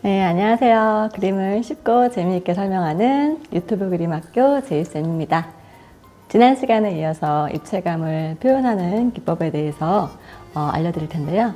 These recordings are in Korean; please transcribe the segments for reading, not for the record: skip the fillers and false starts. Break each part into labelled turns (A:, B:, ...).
A: 네, 안녕하세요. 그림을 쉽고 재미있게 설명하는 유튜브 그림학교 제이쌤입니다. 지난 시간에 이어서 입체감을 표현하는 기법에 대해서 알려드릴 텐데요.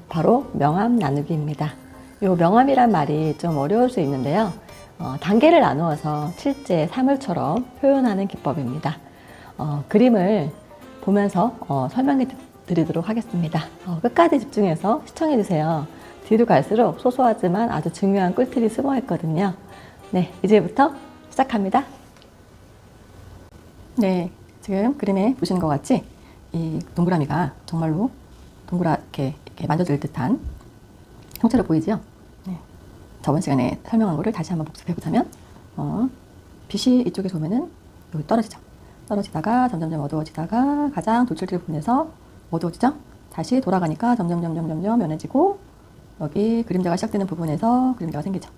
A: 바로 명암 나누기입니다. 이 명암이란 말이 좀 어려울 수 있는데요. 단계를 나누어서 실제 사물처럼 표현하는 기법입니다. 그림을 보면서 설명해 드리도록 하겠습니다. 끝까지 집중해서 시청해 주세요. 뒤로 갈수록 소소하지만 아주 중요한 꿀팁이 숨어 있거든요. 네, 이제부터 시작합니다. 네, 지금 그림에 보시는 것 같이 이 동그라미가 정말로 동그랗게 이렇게 만져질 듯한 형태로 보이죠? 네, 저번 시간에 설명한 거를 다시 한번 복습해 보자면 빛이 이쪽에서 오면은 여기 떨어지죠. 떨어지다가 점점점 어두워지다가 가장 돌출될 부분에서 어두워지죠? 다시 돌아가니까 점점 연해지고 여기 그림자가 시작되는 부분에서 그림자가 생기죠.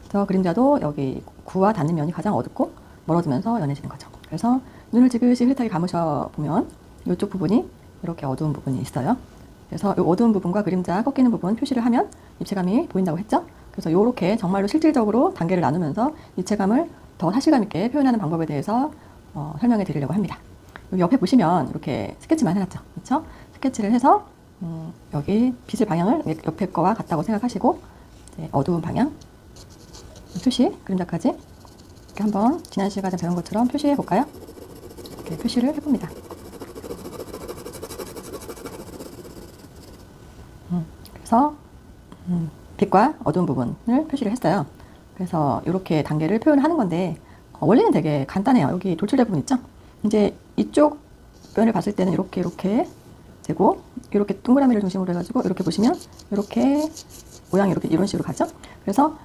A: 저 그림자도 여기 구와 닿는 면이 가장 어둡고 멀어지면서 연해지는 거죠. 그래서 눈을 지그시 흐릿하게 감으셔 보면 이쪽 부분이 이렇게 어두운 부분이 있어요. 그래서 이 어두운 부분과 그림자 꺾이는 부분 표시를 하면 입체감이 보인다고 했죠. 그래서 이렇게 정말로 실질적으로 단계를 나누면서 입체감을 더 사실감 있게 표현하는 방법에 대해서 설명해 드리려고 합니다. 여기 옆에 보시면 이렇게 스케치만 해놨죠. 그렇죠? 스케치를 해서 여기 빛의 방향을 옆에 거와 같다고 생각하시고 어두운 방향 표시, 그림자까지 이렇게 한번 지난 시간에 배운 것처럼 표시해 볼까요? 이렇게 표시를 해봅니다. 그래서 빛과 어두운 부분을 표시를 했어요. 그래서 이렇게 단계를 표현하는 건데 원리는 되게 간단해요. 여기 돌출된 부분 있죠? 이제 이쪽 면을 봤을 때는 이렇게 되고 이렇게 동그라미를 중심으로 해가지고 이렇게 보시면 이렇게 모양이 이렇게 이런 식으로 가죠. 그래서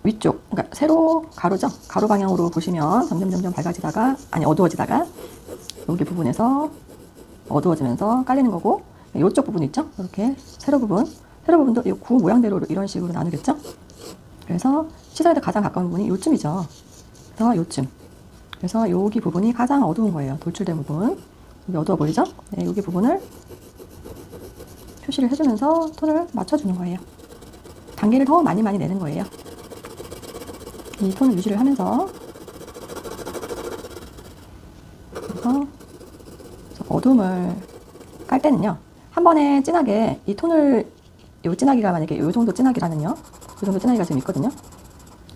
A: 위쪽, 그러니까 세로 가로죠. 가로 방향으로 보시면 점점 밝아지다가 어두워지다가 여기 부분에서 어두워지면서 깔리는 거고 이쪽 부분 있죠. 이렇게 세로 부분도 이 구 모양대로 이런 식으로 나누겠죠. 그래서 시선에 가장 가까운 부분이 요쯤이죠. 그래서 요쯤. 그래서 여기 부분이 가장 어두운 거예요. 돌출된 부분. 여기 어두워 보이죠? 네, 여기 부분을 표시를 해주면서 톤을 맞춰주는 거예요. 단계를 더 많이 내는 거예요. 이 톤을 유지를 하면서 그래서 어둠을 깔 때는요. 한 번에 진하게 이 톤을 요 진하기가 만약에 요 정도 진하기라면요. 요 정도 진하기가 지금 있거든요.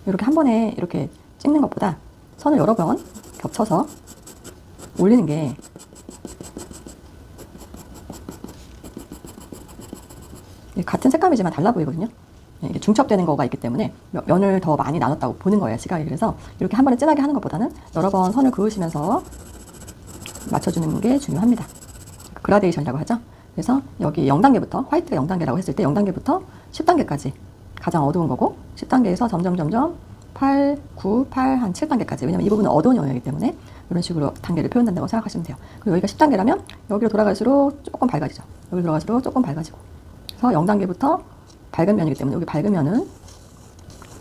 A: 이렇게 한 번에 이렇게 찍는 것보다 선을 여러 번 겹쳐서 올리는 게 같은 색감이지만 달라 보이거든요. 이게 중첩되는 거가 있기 때문에 면을 더 많이 나눴다고 보는 거예요, 시각이. 그래서 이렇게 한 번에 진하게 하는 것보다는 여러 번 선을 그으시면서 맞춰주는 게 중요합니다. 그라데이션이라고 하죠. 그래서 여기 0단계부터 화이트가 0단계라고 했을 때 0단계부터 10단계까지 가장 어두운 거고 10단계에서 점점 8, 9, 8, 한 7단계까지. 왜냐면 이 부분은 어두운 영역이기 때문에 이런 식으로 단계를 표현한다고 생각하시면 돼요. 그리고 여기가 10단계라면 여기로 돌아갈수록 조금 밝아지죠. 여기로 돌아갈수록 조금 밝아지고. 그래서 0단계부터 밝은 면이기 때문에 여기 밝은 면은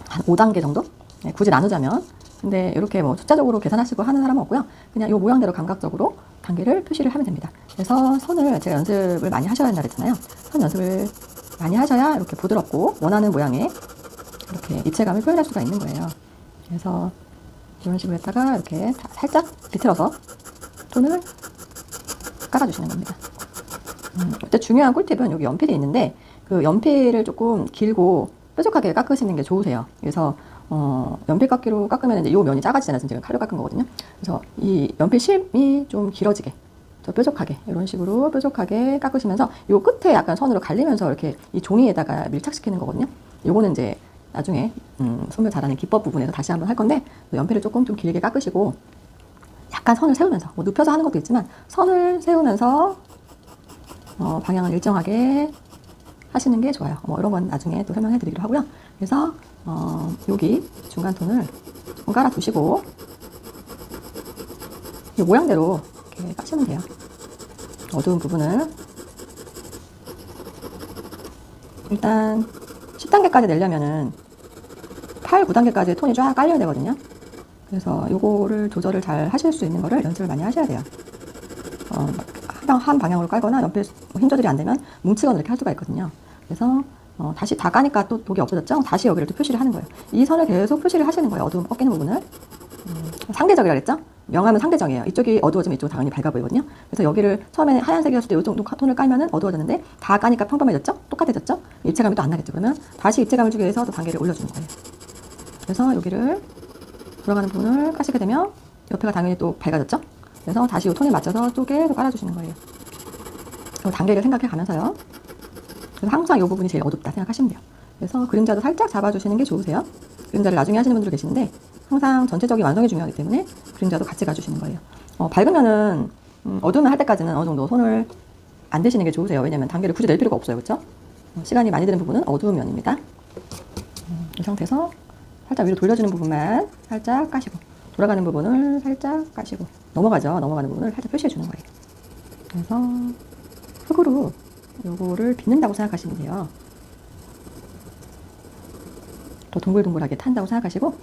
A: 한 5단계 정도? 네, 굳이 나누자면. 근데 이렇게 뭐 숫자적으로 계산하시고 하는 사람은 없고요. 그냥 이 모양대로 감각적으로 단계를 표시를 하면 됩니다. 그래서 선을 제가 연습을 많이 하셔야 한다 그랬잖아요. 선 연습을 많이 하셔야 이렇게 부드럽고 원하는 모양의 이렇게 입체감을 표현할 수가 있는 거예요. 그래서 이런 식으로 했다가 이렇게 살짝 비틀어서 톤을 깔아주시는 겁니다. 이때 중요한 꿀팁은 여기 연필이 있는데 그 연필을 조금 길고 뾰족하게 깎으시는 게 좋으세요. 그래서 연필 깎기로 깎으면 이제 이 면이 작아지잖아요. 지금 칼로 깎은 거거든요. 그래서 이 연필 실이 좀 길어지게, 더 뾰족하게 이런 식으로 뾰족하게 깎으시면서 이 끝에 약간 선으로 갈리면서 이렇게 이 종이에다가 밀착시키는 거거든요. 요거는 이제 나중에 소묘 잘하는 기법 부분에서 다시 한번 할 건데 연필을 조금 좀 길게 깎으시고 약간 선을 세우면서 뭐 눕혀서 하는 것도 있지만 선을 세우면서 방향을 일정하게 하시는 게 좋아요. 뭐 이런 건 나중에 또 설명해 드리기로 하고요. 그래서 여기 중간 톤을 좀 깔아 두시고 이 모양대로 이렇게 까시면 돼요. 어두운 부분을 일단 10단계까지 내려면은 8, 9단계까지 톤이 쫙 깔려야 되거든요. 그래서 요거를 조절을 잘 하실 수 있는 거를 연습을 많이 하셔야 돼요. 한 방향으로 깔거나 연필 힘 조절이 안 되면 뭉치거나 이렇게 할 수가 있거든요. 그래서 다시 다 까니까 또 독이 없어졌죠? 다시 여기를 또 표시를 하는 거예요. 이 선을 계속 표시를 하시는 거예요. 어두움 꺾이는 부분을. 상대적이라 그랬죠? 명암은 상대적이에요. 이쪽이 어두워지면 이쪽은 당연히 밝아 보이거든요. 그래서 여기를 처음에는 하얀색이었을 때 이 정도 톤을 깔면은 어두워졌는데 다 까니까 평범해졌죠? 똑같아졌죠? 입체감이 또 안 나겠죠? 그러면 다시 입체감을 주기 위해서 또 단계를 올려주는 거예요. 그래서 여기를 돌아가는 부분을 까시게 되면 옆에가 당연히 또 밝아졌죠? 그래서 다시 이 톤에 맞춰서 또 계속 깔아주시는 거예요. 이 단계를 생각해 가면서요. 그래서 항상 이 부분이 제일 어둡다 생각하시면 돼요. 그래서 그림자도 살짝 잡아주시는 게 좋으세요. 그림자를 나중에 하시는 분들 계시는데 항상 전체적인 완성이 중요하기 때문에 그림자도 같이 가주시는 거예요. 밝으면은 어두우면 할 때까지는 어느 정도 손을 안 대시는 게 좋으세요. 왜냐면 단계를 굳이 낼 필요가 없어요. 그렇죠? 시간이 많이 드는 부분은 어두운 면입니다. 이 상태에서 살짝 위로 돌려주는 부분만 살짝 까시고 돌아가는 부분을 살짝 까시고 넘어가죠. 넘어가는 부분을 살짝 표시해 주는 거예요. 그래서 흙으로 요거를 빚는다고 생각하시면 돼요. 더 동글동글하게 탄다고 생각하시고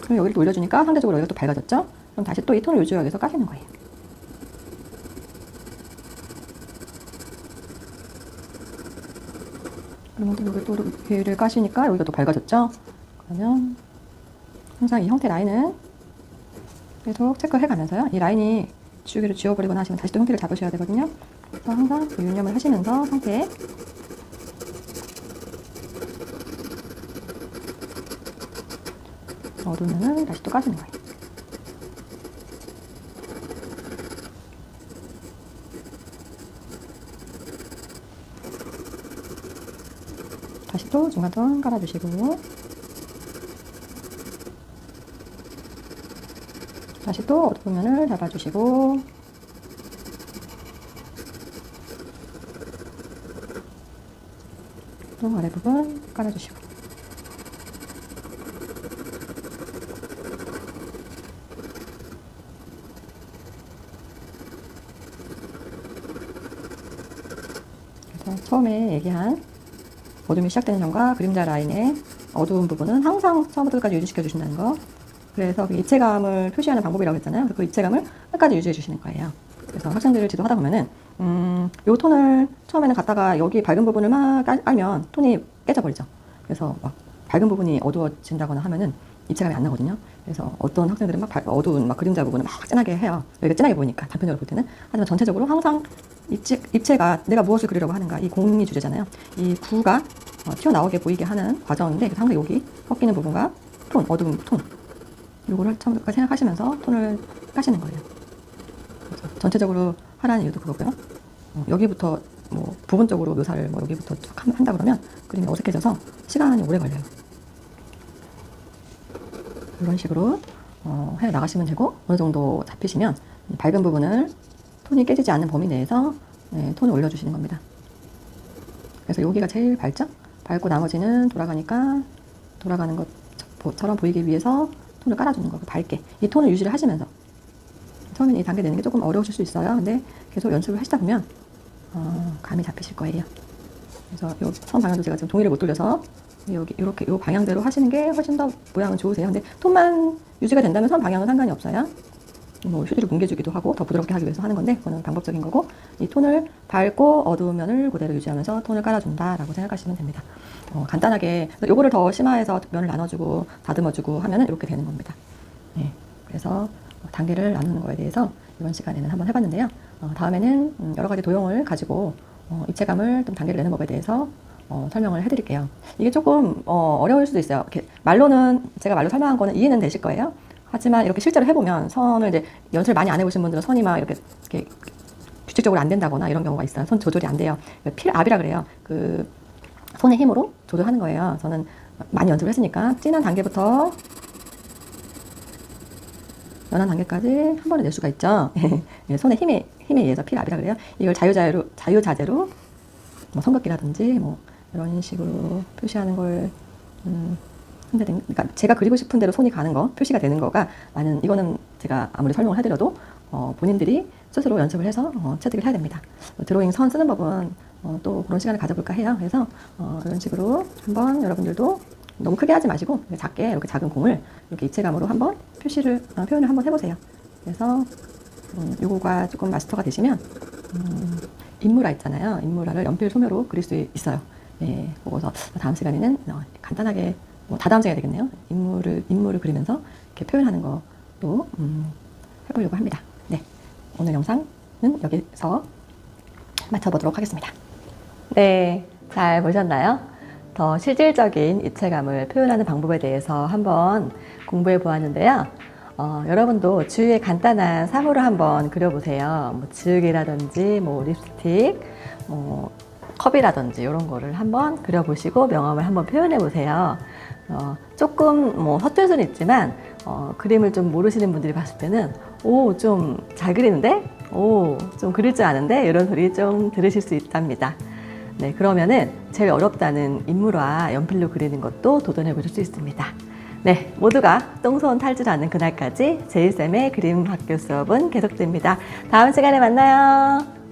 A: 그럼 여기를 올려주니까 상대적으로 여기가 또 밝아졌죠? 그럼 다시 또 이 톤을 유지하기 위해서 까시는 거예요. 그러면 또 여기 또 위를 까시니까 여기가 또 밝아졌죠? 그러면 항상 이 형태 라인은 계속 체크해 가면서요. 이 라인이 지우개를 지워버리거나 하시면 다시 또 형태를 잡으셔야 되거든요. 그래서 항상 유념을 하시면서 상태에 어두우면은 다시 또 까주는 거예요. 다시 또 중간선 깔아주시고 다시 또 어두운 면을 잡아주시고 또 아래 부분 깔아주시고 그래서 처음에 얘기한 어둠이 시작되는 점과 그림자 라인의 어두운 부분은 항상 처음부터 끝까지 유지시켜 주신다는 거. 그래서 그 입체감을 표시하는 방법이라고 했잖아요. 그 입체감을 끝까지 유지해 주시는 거예요. 그래서 학생들을 지도하다 보면은 요 톤을 처음에는 갖다가 여기 밝은 부분을 막 깔면 톤이 깨져버리죠. 그래서 막 밝은 부분이 어두워진다거나 하면은 입체감이 안 나거든요. 그래서 어떤 학생들은 막 어두운 막 그림자 부분을 막 진하게 해요. 여기가 진하게 보이니까 단편적으로 볼 때는. 하지만 전체적으로 항상 입체가 내가 무엇을 그리려고 하는가, 이 공이 주제잖아요. 이 구가 튀어나오게 보이게 하는 과정인데 항상 여기 꺾이는 부분과 톤, 어두운 톤 요거를 처음부터 생각하시면서 톤을 까시는 거예요. 그래서 전체적으로 하라는 이유도 그거고요. 여기부터 뭐 부분적으로 묘사를 뭐 여기부터 쭉 한다 그러면 그림이 어색해져서 시간이 오래 걸려요. 이런 식으로 해 나가시면 되고 어느 정도 잡히시면 밝은 부분을 톤이 깨지지 않는 범위 내에서 톤을 올려주시는 겁니다. 그래서 여기가 제일 밝죠? 밝고 나머지는 돌아가니까 돌아가는 것처럼 보이기 위해서 톤을 깔아주는 거고 밝게 이 톤을 유지를 하시면서 처음에는 이 단계 내는 게 조금 어려우실 수 있어요. 근데 계속 연습을 하시다 보면 감이 잡히실 거예요. 그래서 요 선 방향도 제가 지금 종이를 못 돌려서 여기 이렇게 요 방향대로 하시는 게 훨씬 더 모양은 좋으세요. 근데 톤만 유지가 된다면 선 방향은 상관이 없어요. 뭐 휴지를 뭉개주기도 하고 더 부드럽게 하기 위해서 하는 건데 그거는 방법적인 거고 이 톤을 밝고 어두운 면을 그대로 유지하면서 톤을 깔아준다라고 생각하시면 됩니다. 간단하게 요거를 더 심화해서 면을 나눠주고 다듬어주고 하면은 이렇게 되는 겁니다. 네, 그래서 단계를 나누는 거에 대해서 이번 시간에는 한번 해봤는데요. 다음에는 여러 가지 도형을 가지고 입체감을 좀 단계를 내는 법에 대해서 설명을 해드릴게요. 이게 조금 어려울 수도 있어요. 이렇게 말로는 제가 말로 설명한 거는 이해는 되실 거예요. 하지만 이렇게 실제로 해보면 선을 이제 연습을 많이 안 해보신 분들은 선이 막 이렇게 규칙적으로 안 된다거나 이런 경우가 있어요. 손 조절이 안 돼요. 필압이라 그래요. 그 손의 힘으로 조절하는 거예요. 저는 많이 연습을 했으니까 진한 단계부터 연한 단계까지 한 번에 낼 수가 있죠. 손의 힘에 의해서 필압이라 그래요. 이걸 자유자재로 뭐 선긋기라든지 뭐 이런 식으로 표시하는 걸 그러니까 제가 그리고 싶은 대로 손이 가는 거, 표시가 되는 거가 이거는 제가 아무리 설명을 해드려도 본인들이 스스로 연습을 해서 체득을 해야 됩니다. 드로잉 선 쓰는 법은 또 그런 시간을 가져볼까 해요. 그래서 이런 식으로 한번 여러분들도 너무 크게 하지 마시고 작게 이렇게 작은 공을 이렇게 입체감으로 한번 표현을 한번 해보세요. 그래서 요거가 조금 마스터가 되시면 인물화 있잖아요. 인물화를 연필 소묘로 그릴 수 있어요. 네, 보고서 다음 시간에는 간단하게 다다음 시간이 되겠네요. 인물을 그리면서 이렇게 표현하는 것도 해보려고 합니다. 네, 오늘 영상은 여기서 마쳐보도록 하겠습니다. 네, 잘 보셨나요? 더 실질적인 입체감을 표현하는 방법에 대해서 한번 공부해 보았는데요. 여러분도 주위에 간단한 사물을 한번 그려보세요. 뭐 지우개라든지, 뭐 립스틱, 컵이라든지 이런 거를 한번 그려보시고 명암을 한번 표현해 보세요. 조금 서툴 수는 있지만 그림을 좀 모르시는 분들이 봤을 때는 오, 좀 잘 그리는데? 오, 좀 그릴 줄 아는데? 이런 소리 좀 들으실 수 있답니다. 네, 그러면은 제일 어렵다는 인물화 연필로 그리는 것도 도전해 보실 수 있습니다. 네, 모두가 똥손 탈출하는 그날까지 제이쌤의 그림 학교 수업은 계속됩니다. 다음 시간에 만나요.